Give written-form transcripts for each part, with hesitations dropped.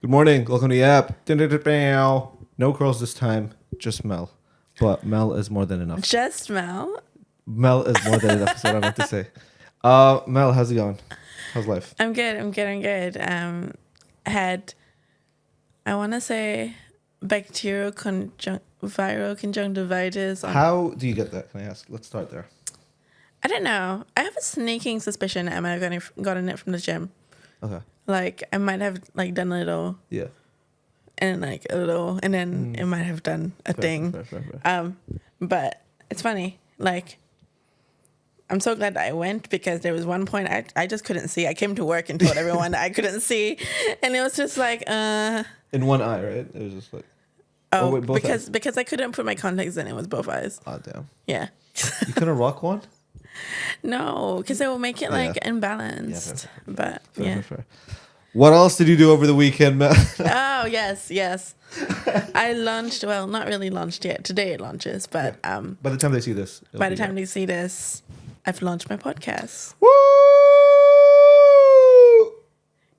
Good morning. Welcome to the app. No curls this time, just Mel. But Mel is more than enough. Just Mel. Mel is more than enough is what I meant to say. Mel, how's it going? How's life? I'm good. Had, I want to say, viral conjunctivitis. How do you get that? Can I ask? Let's start there. I don't know. I have a sneaking suspicion I might have gotten it from the gym. Okay. Like, I might have, like, done a little. Yeah. And, like, a little. And then it might have done a thing. Fair. But it's funny. Like, I'm so glad that I went because there was one point I just couldn't see. I came to work and told everyone that I couldn't see. And it was just like, In one eye, right? It was just like... Oh, wait, both eyes? because I couldn't put my contacts in. It was both eyes. Oh, damn. Yeah. You couldn't rock one? No, because it will make it, like, Yeah, imbalanced. fair. But, yeah. Fair. What else did you do over the weekend, Mel? Oh, yes. I launched, well, not really launched yet. Today it launches, but By the time they see this. by the time they see this, I've launched my podcast. Woo!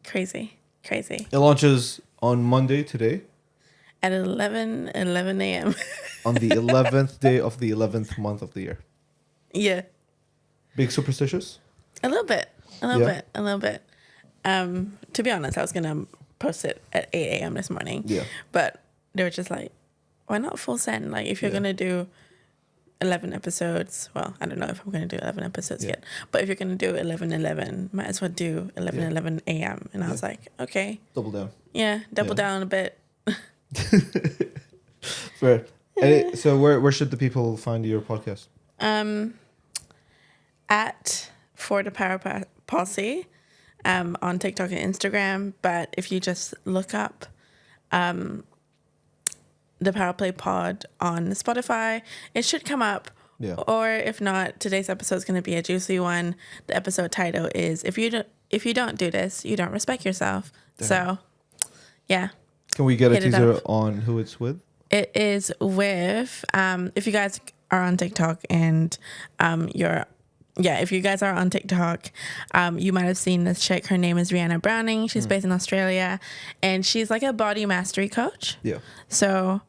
Crazy. It launches on Monday today. At 11 a.m. On the 11th day of the 11th month of the year. Yeah. Big superstitious? A little bit. To be honest, I was going to post it at 8 a.m. this morning. Yeah. But they were just like, why not full send? Like, if you're going to do 11 episodes, well, I don't know if I'm going to do 11 episodes yet. But if you're going to do 11:11, might as well do 11:11 a.m. And I was like, okay. Double down. Yeah, double down a bit. Fair. So where should the people find your podcast? At For the Power Posse on TikTok and Instagram. But if you just look up the Power Play Pod on Spotify, it should come up. Yeah. Or if not, today's episode is going to be a juicy one. The episode title is "If you don't do this, you don't respect yourself." Damn. So, yeah. Can we get a Hit it teaser up. on who it's with? It is with if you guys are on TikTok and if you guys are on TikTok, you might have seen this chick. Her name is Rihanna Browning. She's based in Australia, and she's like a body mastery coach. Yeah. So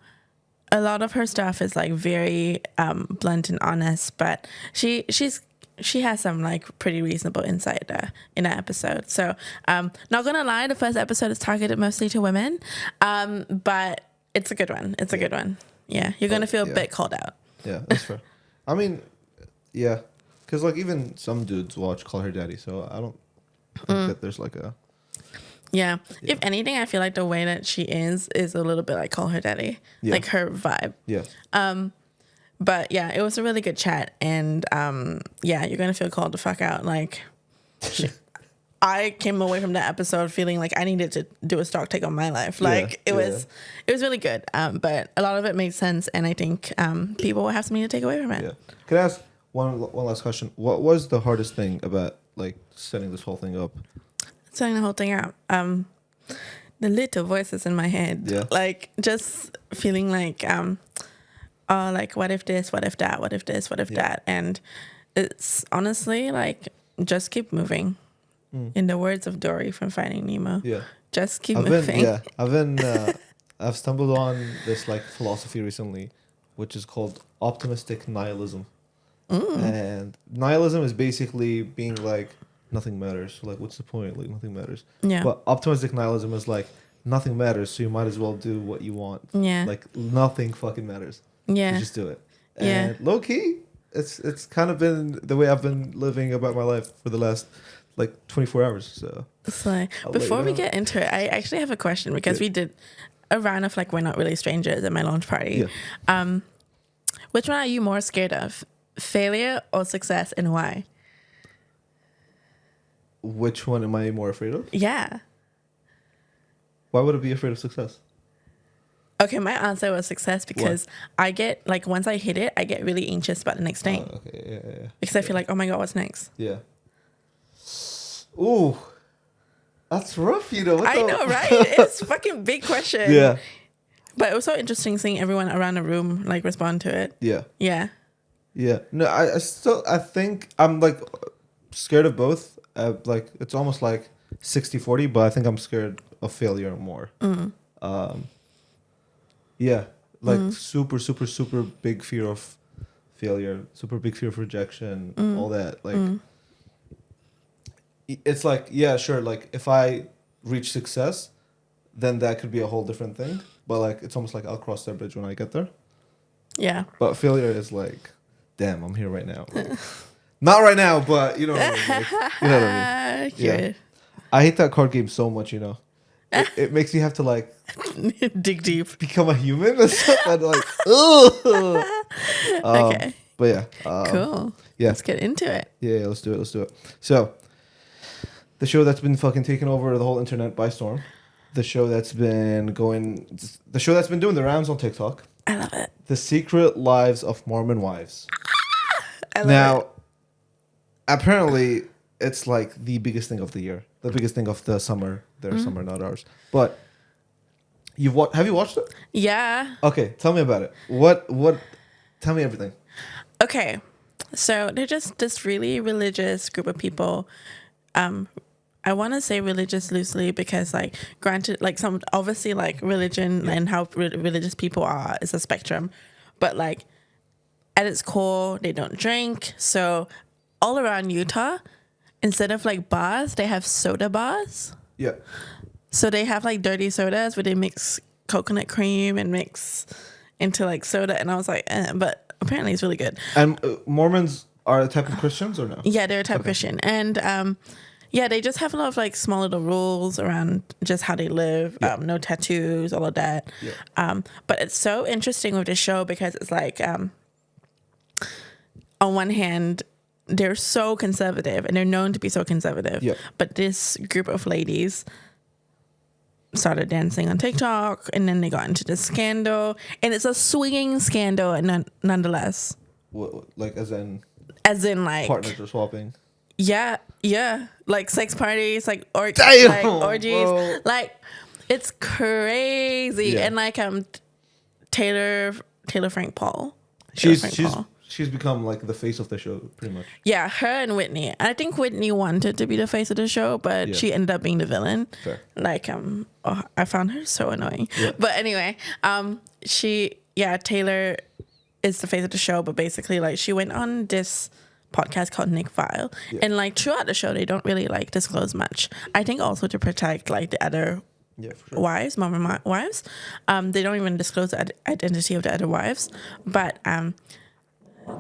a lot of her stuff is like very blunt and honest, but she has some like pretty reasonable insight in that episode. So not gonna lie, the first episode is targeted mostly to women, but it's a good one. It's a good one. Yeah, you're gonna feel a bit called out. Yeah, that's fair. I mean, yeah, because like even some dudes watch Call Her Daddy, so I don't think that there's like a... Yeah. If anything, I feel like the way that she is a little bit like Call Her Daddy, like her vibe. Yeah. But yeah, it was a really good chat, and you're gonna feel called the fuck out. Like, I came away from that episode feeling like I needed to do a stock take on my life. Like it was really good. But a lot of it made sense, and I think people will have something to take away from it. Yeah. Can I ask one last question? What was the hardest thing about like setting this whole thing up? Setting the whole thing out. The little voices in my head. Yeah. Like just feeling like like what if this, what if that, what if this, what if that, and it's honestly like just keep moving. In the words of Dory from Finding Nemo. Yeah. Just keep moving. I've stumbled on this like philosophy recently, which is called optimistic nihilism. And nihilism is basically being like nothing matters. So, like, what's the point? Like, nothing matters. Yeah. But optimistic nihilism is like nothing matters, so you might as well do what you want. Yeah. Like nothing fucking matters. Yeah. So just do it. Yeah. And low key, it's kind of been the way I've been living about my life for the last like 24 hours. So before we get into it, I actually have a question because we did a round of like we're not really strangers at my launch party. Yeah. Which one are you more scared of? Failure or success, and why? Which one am I more afraid of? Yeah. Why would I be afraid of success? Okay, my answer was success because I get like once I hit it, I get really anxious about the next thing. Okay, yeah. Because I feel like, oh my god, what's next? Yeah. Ooh, that's rough, you know. I know, right? It's a fucking big question. Yeah. But it was so interesting seeing everyone around the room like respond to it. Yeah. Yeah. Yeah. No, I think I'm like scared of both. Like it's almost like 60-40, but I think I'm scared of failure more. Yeah, like super, super, super big fear of failure, super big fear of rejection, all that. Like, it's like, yeah, sure. Like, if I reach success, then that could be a whole different thing. But like, it's almost like I'll cross that bridge when I get there. Yeah. But failure is like, damn, I'm here right now. Like, not right now, but you know what I mean. Like, you know what I mean? Yeah. I hate that card game so much. You know, it makes me have to like dig deep. become a human and stuff. And like, ugh. Okay. But yeah. Cool. Yeah. Let's get into it. Yeah, let's do it. Let's do it. So, the show that's been fucking taking over the whole internet by storm. The show that's been doing the rounds on TikTok. I love it. The Secret Lives of Mormon Wives. I love it. Apparently, it's like the biggest thing of the year, the biggest thing of the summer. Their summer, not ours. But have you watched it? Yeah. Okay, tell me about it. What? Tell me everything. Okay. So they're just this really religious group of people. I want to say religious loosely because, like, granted, like, some obviously, like, religion and how religious people are is a spectrum, but like at its core, they don't drink. So all around Utah, instead of like bars, they have soda bars. Yeah. So they have like dirty sodas where they mix coconut cream and mix into like soda, and I was like, but apparently it's really good. And Mormons are a type of Christians or no? Yeah, they're a type of Christian, and yeah, they just have a lot of like small little rules around just how they live. Yeah. No tattoos, all of that. Yeah. But it's so interesting with this show because it's like, on one hand, they're so conservative and they're known to be so conservative. Yeah. But this group of ladies started dancing on TikTok, and then they got into this scandal, and it's a swinging scandal, and nonetheless. Like as in like partners are swapping. Yeah, like sex parties, like orgies, bro. like it's crazy. Yeah. And like Taylor Frank Paul. She's become like the face of the show pretty much. Yeah, her and Whitney. I think Whitney wanted to be the face of the show, but she ended up being the villain. Fair. Like I found her so annoying. Yeah. But anyway, Taylor is the face of the show, but basically like she went on this podcast called Nick Vile, and like throughout the show they don't really like disclose much. I think also to protect like the other wives, Mormon wives. They don't even disclose the identity of the other wives. But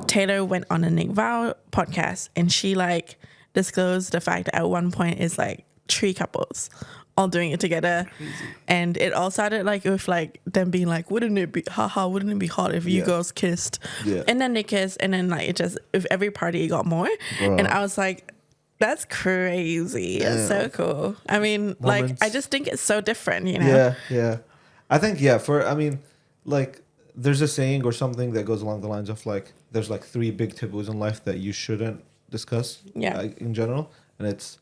Taylor went on a Nick Vile podcast, and she like disclosed the fact that at one point it's like 3 couples all doing it together. Crazy. And it all started like with like them being like, wouldn't it be hot if you girls kissed? Yeah. And then they kissed, and then like it just, with every party it got more. Bro. And I was like, that's crazy. Damn. It's so cool. I mean, like I just think it's so different, you know? Yeah. I think like there's a saying or something that goes along the lines of like there's like 3 big taboos in life that you shouldn't discuss in general, and it's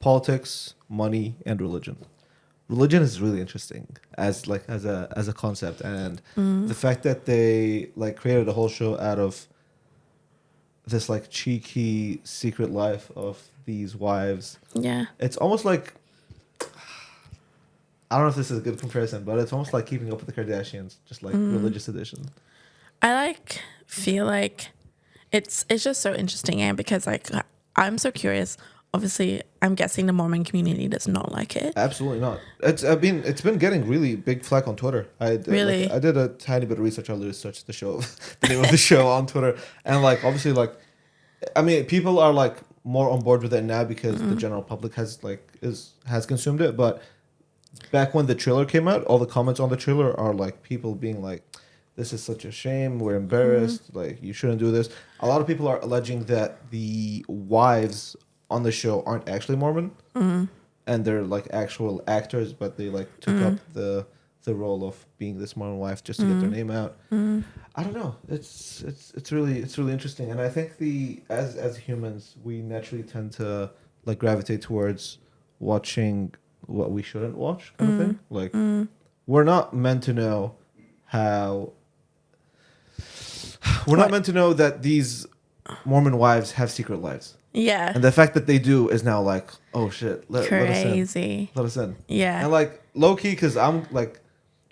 politics, money, and religion. Religion is really interesting as a concept, and the fact that they like created a whole show out of this like cheeky secret life of these wives. Yeah, it's almost like, I don't know if this is a good comparison, but it's almost like Keeping Up with the Kardashians, just like religious edition. I feel like it's just so interesting, and because like I'm so curious. Obviously, I'm guessing the Mormon community does not like it. Absolutely not. It's been getting really big flack on Twitter. I did a tiny bit of research. I researched the name of the show on Twitter, and like obviously like, I mean, people are like more on board with it now because the general public has consumed it. But back when the trailer came out, all the comments on the trailer are like people being like, "This is such a shame. We're embarrassed. Like you shouldn't do this." A lot of people are alleging that the wives on the show aren't actually Mormon, and they're like actual actors, but they like took up the role of being this Mormon wife just to get their name out. I don't know. It's really interesting, and I think as humans we naturally tend to like gravitate towards watching what we shouldn't watch, kind of thing. Like we're not meant to know how. We're not meant to know that these Mormon wives have secret lives. Yeah. And the fact that they do is now like, oh shit, let us in. Crazy. Let us in. Yeah. And like low key, because I'm like,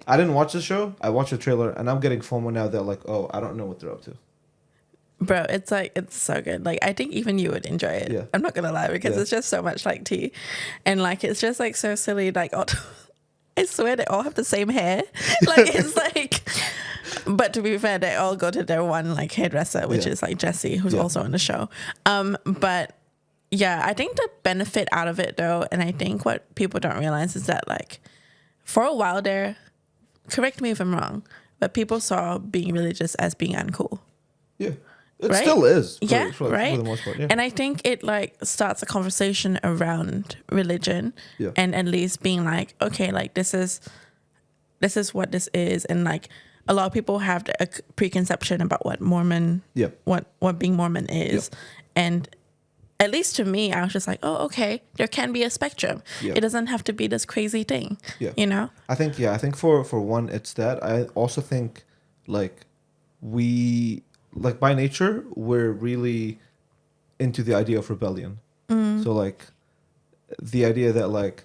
I didn't watch the show. I watched the trailer, and I'm getting FOMO now that like, oh, I don't know what they're up to. Bro, it's like, it's so good. Like, I think even you would enjoy it. Yeah. I'm not gonna lie, because Yeah. it's just so much like tea. And like, it's just like so silly. Like, oh, I swear they all have the same hair. Like, it's like, but to be fair, they all go to their one like hairdresser, which Yeah. is like Jessie, who's Yeah. also on the show. But yeah, I think the benefit out of it though, and I think what people don't realize is that like, for a while there, correct me if I'm wrong, but people saw being religious as being uncool. Yeah. It Right? still is. Yeah, For right. the most part. Yeah. And I think it like starts a conversation around religion, Yeah. and at least being like, okay, like this is what this is, and like a lot of people have a preconception about what Mormon, Yeah. what being Mormon is, and at least to me, I was just like, oh, okay, there can be a spectrum. Yeah. It doesn't have to be this crazy thing. Yeah. You know? I think for one it's that. I also think like we like by nature we're really into the idea of rebellion. So like the idea that like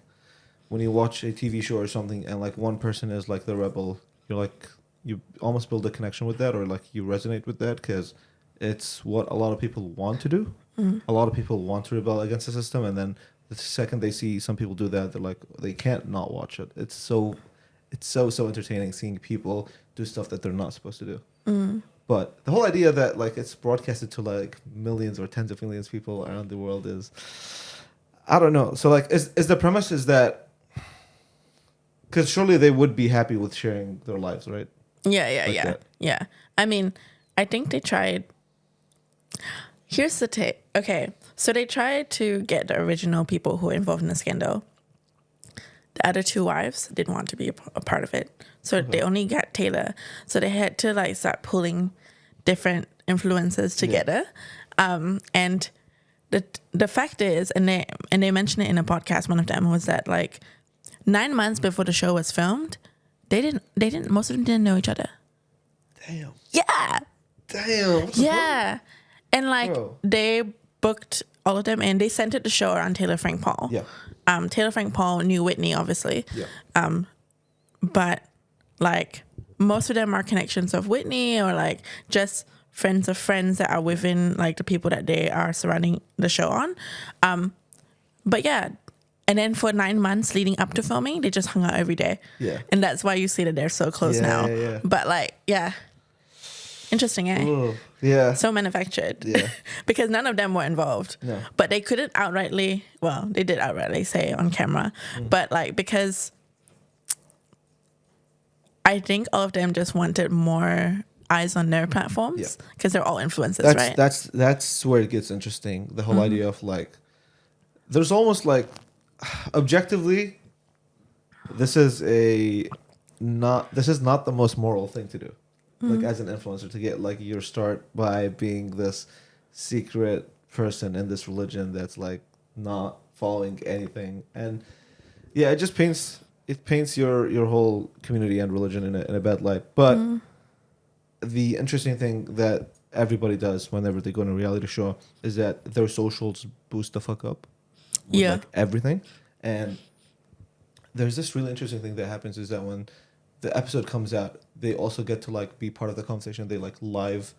when you watch a TV show or something and like one person is like the rebel, you're like you almost build a connection with that, or like you resonate with that because it's what a lot of people want to do. A lot of people want to rebel against the system, and then the second they see some people do that, they're like they can't not watch it. It's so entertaining seeing people do stuff that they're not supposed to do. But the whole idea that like it's broadcasted to like millions or tens of millions of people around the world is, I don't know. So like, is the premise is that because surely they would be happy with sharing their lives, right? Yeah. Like that. Yeah. I mean, I think they tried. Here's the take. Okay, so they tried to get the original people who were involved in the scandal. The other two wives didn't want to be a part of it, so they only got Taylor. So they had to like start pulling different influences together. And the fact is, and they mentioned it in a podcast. One of them was that like 9 months before the show was filmed, most of them didn't know each other. Damn. Yeah. Damn. Yeah. And like Bro. they booked all of them and they centered the show around Taylor Frank Paul. Yeah. Taylor Frank Paul knew Whitney, obviously. Yeah. But like most of them are connections of Whitney or like just friends of friends that are within like the people that they are surrounding the show on. But yeah. And then for 9 months leading up to filming, they just hung out every day. Yeah. And that's why you see that they're so close now. Yeah. But like, yeah. Interesting, eh? Ooh, yeah. So manufactured. Yeah. Because none of them were involved. No. But they couldn't outrightly, well, they did outrightly say on camera. But like, because I think all of them just wanted more eyes on their platforms. Because they're all influencers, right? That's where it gets interesting. The whole idea of like, there's almost like, objectively, this is not the most moral thing to do. Like as an influencer, to get like your start by being this secret person in this religion that's like not following anything, and yeah, it just paints your whole community and religion in a bad light. But the interesting thing that everybody does whenever they go on a reality show is that their socials boost the fuck up with like everything. And there's this really interesting thing that happens is that when the episode comes out, they also get to like be part of the conversation. They like live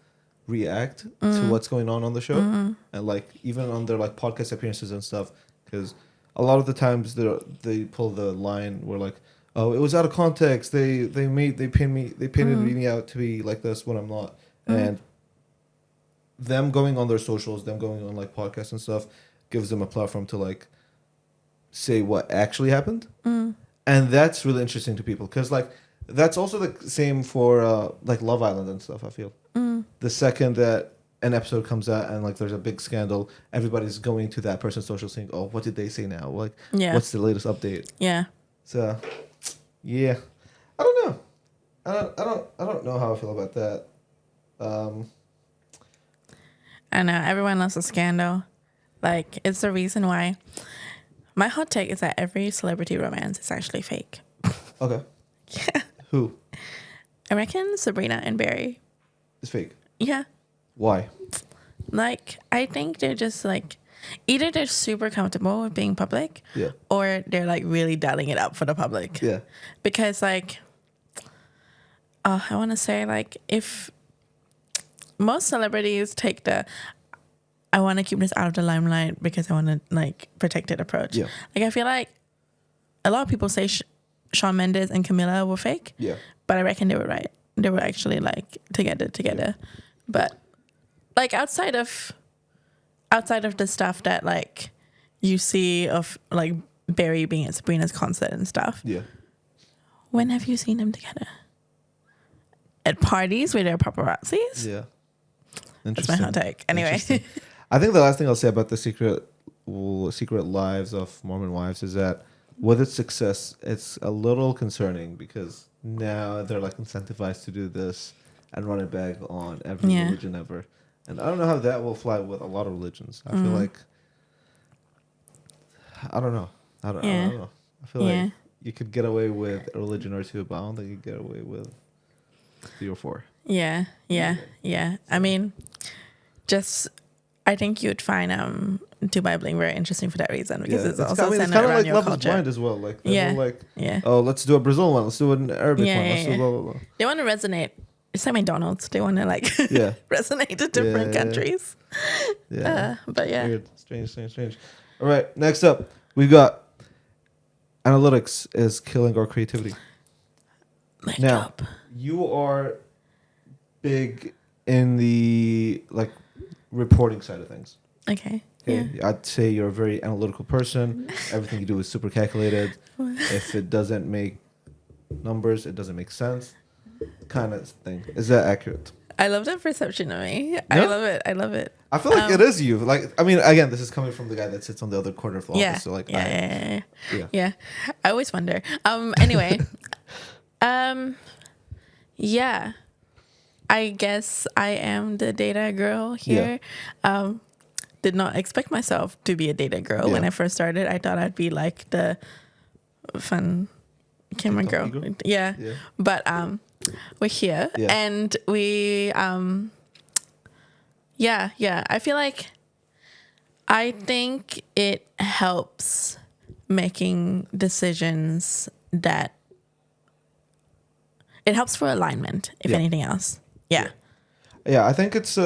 react to what's going on the show, and like even on their like podcast appearances and stuff, because a lot of the times they pull the line where like, oh, it was out of context. They painted me out to be like this when I'm not. And them going on their socials, them going on like podcasts and stuff, gives them a platform to like say what actually happened. And that's really interesting to people because like that's also the same for like Love Island and stuff. I feel the second that an episode comes out and like there's a big scandal, everybody's going to that person's social saying, oh, what did they say now? Like, what's the latest update? Yeah. So yeah, I don't know. I don't know how I feel about that. I know everyone loves a scandal. Like, it's the reason why. My hot take is that every celebrity romance is actually fake. Okay. Yeah. Who? I reckon Sabrina and Barry. It's fake. Yeah. Why? Like, I think they're just like, either they're super comfortable with being public, Yeah. or they're like really dialing it up for the public. Yeah. Because like, I want to say like if most celebrities take the I want to keep this out of the limelight because I want to like protect it approach. Yeah. Like I feel like a lot of people say Shawn Mendes and Camilla were fake. Yeah. But I reckon they were right. They were actually like together. Yeah. But like outside of the stuff that like you see of like Barry being at Sabrina's concert and stuff. Yeah. When have you seen them together? At parties where there are paparazzis? Yeah. That's my hot take. Anyway. I think the last thing I'll say about the secret lives of Mormon wives is that with its success, it's a little concerning because now they're like incentivized to do this and run it back on every religion ever. And I don't know how that will fly with a lot of religions. I feel like, I don't know. I don't know. I feel like you could get away with a religion or two, but I don't think you get away with 3 or 4. Yeah. I mean, I think you'd find Dubai Bling very interesting for that reason because it's also centered around like your Love culture. is Blind as well. Like Yeah. oh, let's do a Brazil one. Let's do an Arabic one. Let's do blah blah blah. They want to resonate. It's like McDonald's. They want to like resonate to different countries. Yeah. But yeah. Weird. Strange. All right. Next up, we've got analytics is killing our creativity. Now, you are big in the like reporting side of things. Okay. Yeah. I'd say you're a very analytical person. Everything you do is super calculated. If it doesn't make numbers, it doesn't make sense. Kind of thing. Is that accurate? I love that perception of me. Yeah. I love it. I feel like it is you. Like, I mean, again, this is coming from the guy that sits on the other corner of the office. So like, yeah. I always wonder. Anyway, yeah. I guess I am the data girl here. Yeah. Did not expect myself to be a data girl when I first started. I thought I'd be like the fun camera girl. Yeah. But we're here and we I feel like I think it helps making decisions that it helps for alignment, if anything else. Yeah, I think it's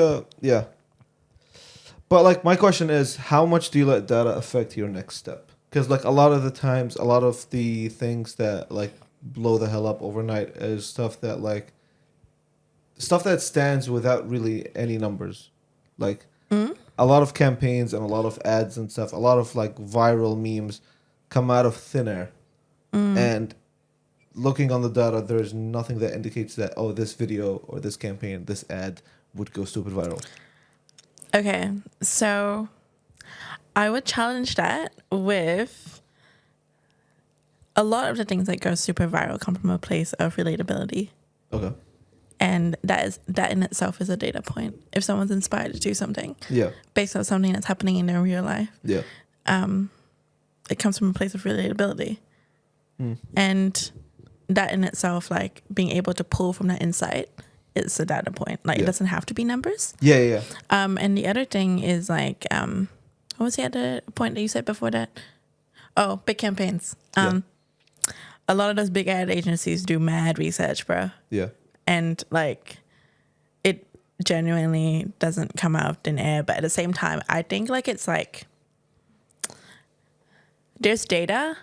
but like my question is, how much do you let data affect your next step? Because like a lot of the times, a lot of the things that like blow the hell up overnight is stuff that stands without really any numbers. Like a lot of campaigns and a lot of ads and stuff, a lot of like viral memes come out of thin air. And looking on the data, there's nothing that indicates that, oh, this video or this campaign, this ad would go stupid viral. Okay, so I would challenge that with a lot of the things that go super viral come from a place of relatability. Okay. And that in itself is a data point. If someone's inspired to do something based on something that's happening in their real life, it comes from a place of relatability. And that in itself, like being able to pull from that insight, is a data point. Like it doesn't have to be numbers. And the other thing is like, what was the other point that you said before that? Oh, big campaigns. A lot of those big ad agencies do mad research, bro. And like, it genuinely doesn't come out of thin air. But at the same time, I think like it's like there's data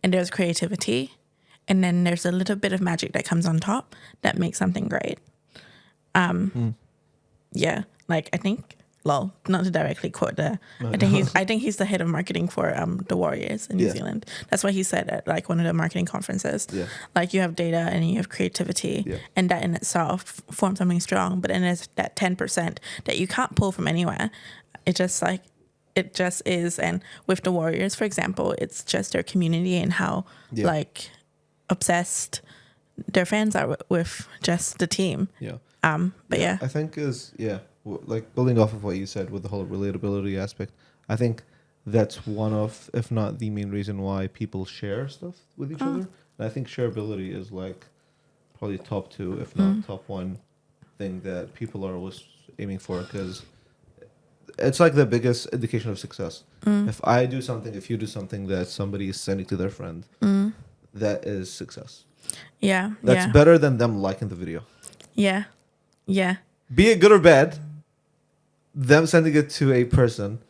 and there's creativity. And then there's a little bit of magic that comes on top that makes something great. Yeah, like I think, not to directly quote I think he's the head of marketing for the Warriors in New Zealand. That's what he said at like one of the marketing conferences. Like you have data and you have creativity, and that in itself forms something strong. But then there's that 10% that you can't pull from anywhere. It just is. And with the Warriors, for example, it's just their community and how like obsessed their fans are with just the team. But I think like building off of what you said with the whole relatability aspect, I think that's one of, if not the main reason why people share stuff with each other. And I think shareability is like probably top 2, if not top 1 thing that people are always aiming for, because it's like the biggest indication of success. If I do something, if you do something that somebody is sending to their friend, that is success. Yeah. That's better than them liking the video. Yeah. Yeah. Be it good or bad, them sending it to a person,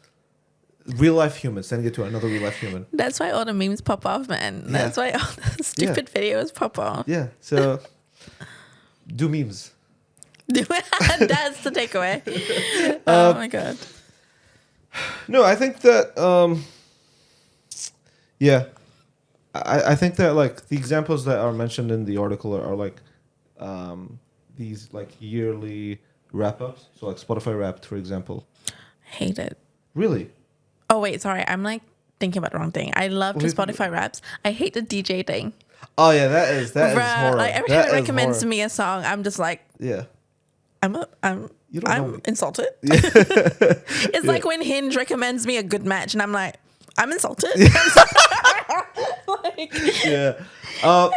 real life human, sending it to another real life human. That's why all the memes pop off, man. Yeah. That's why all the stupid videos pop off. Yeah. So do memes. That's the takeaway. Oh my god. No, I think that yeah. I think that like the examples that are mentioned in the article are like these like yearly wrap ups. So like Spotify Wrapped, for example. Hate it. Really? Oh wait, sorry. I'm like thinking about the wrong thing. I love the Spotify Wraps. I hate the DJ thing. Oh yeah, that is horror. Like every time it recommends me a song, I'm just like, yeah. I'm insulted. Yeah. It's like when Hinge recommends me a good match, and I'm like, I'm insulted. Like, Yeah. I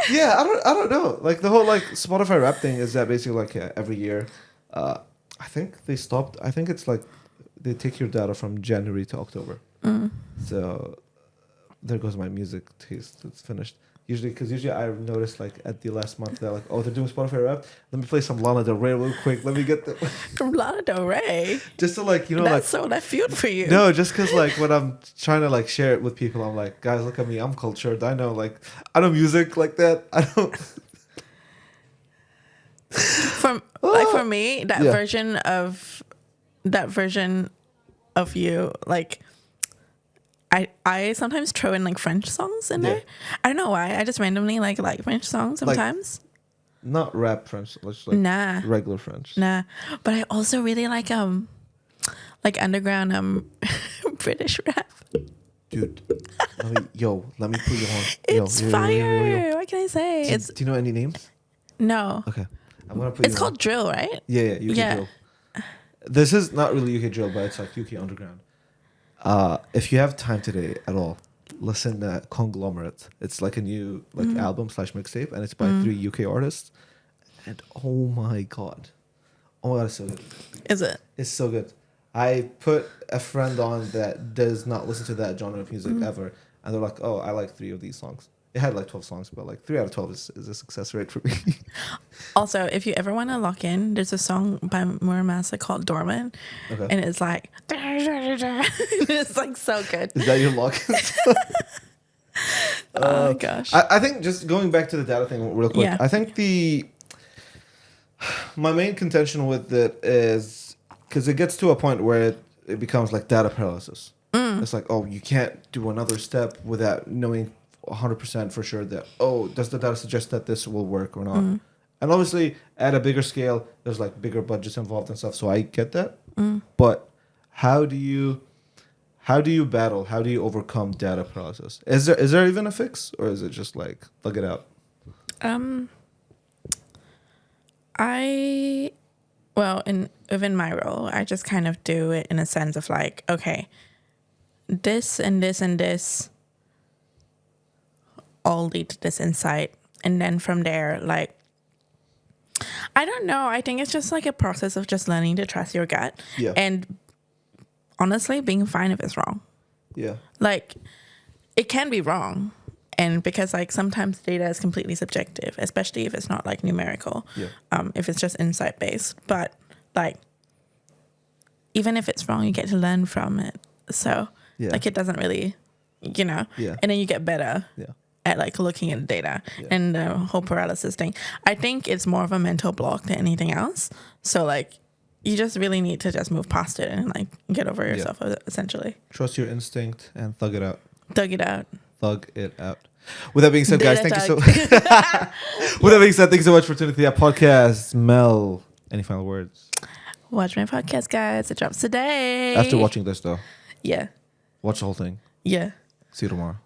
don't know. Like the whole like Spotify Wrap thing is that basically like every year, I think they stopped. I think it's like they take your data from January to October. So there goes my music taste. It's finished. Usually I notice like at the last month they're like, oh, they're doing Spotify Wrapped. Let me play some Lana Del Rey real quick. Let me get the from Lana Del Rey. just to like That's like so left field for you. no, just because like when I'm trying to like share it with people, I'm like, guys, look at me. I'm cultured. I know music like that. I don't. For me, that version of you, like I sometimes throw in like French songs in there. I don't know why. I just randomly like French songs sometimes. Not rap French, just like regular French. Nah. But I also really like underground British rap. Dude, let me put you on. It's fire. What can I say? Do you know any names? No. Okay. I'm gonna put It's called drill, right? Yeah, UK drill. This is not really UK drill, but it's like UK underground. If you have time today at all, listen to Conglomerate. It's like a new album / mixtape, and it's by 3 UK artists. And oh my god, it's so good. Is it? It's so good. I put a friend on that does not listen to that genre of music ever, and they're like, "Oh, I like 3 of these songs." It had like 12 songs, but like 3 out of 12 is a success rate for me. Also, if you ever want to lock in, there's a song by Mormon called Dormant, and it's like, it's like so good. Is that your lock-in? Oh my gosh. I think just going back to the data thing real quick, I think my main contention with it is because it gets to a point where it becomes like data paralysis. It's like, oh, you can't do another step without knowing 100% for sure that, oh, does the data suggest that this will work or not? And obviously at a bigger scale there's like bigger budgets involved and stuff, so I get that. But how do you battle, how do you overcome data paralysis? Is there even a fix, or is it just like thug it out? Within my role, I just kind of do it in a sense of like, okay, this and this and this all lead to this insight, and then from there, like, I don't know, I think it's just like a process of just learning to trust your gut, and honestly being fine if it's wrong. Like, it can be wrong, and because like sometimes data is completely subjective, especially if it's not like numerical, if it's just insight based, but like even if it's wrong, you get to learn from it, so like it doesn't really, and then you get better at like looking at the data. And the whole paralysis thing, I think it's more of a mental block than anything else. So like you just really need to just move past it and like get over yourself, essentially. Trust your instinct and thug it out. Thug it out. With that being said, guys, thank you so with that being said, thank you so much for tuning to that podcast. Mel, any final words? Watch my podcast, guys. It drops today. After watching this though. Yeah. Watch the whole thing. Yeah. See you tomorrow.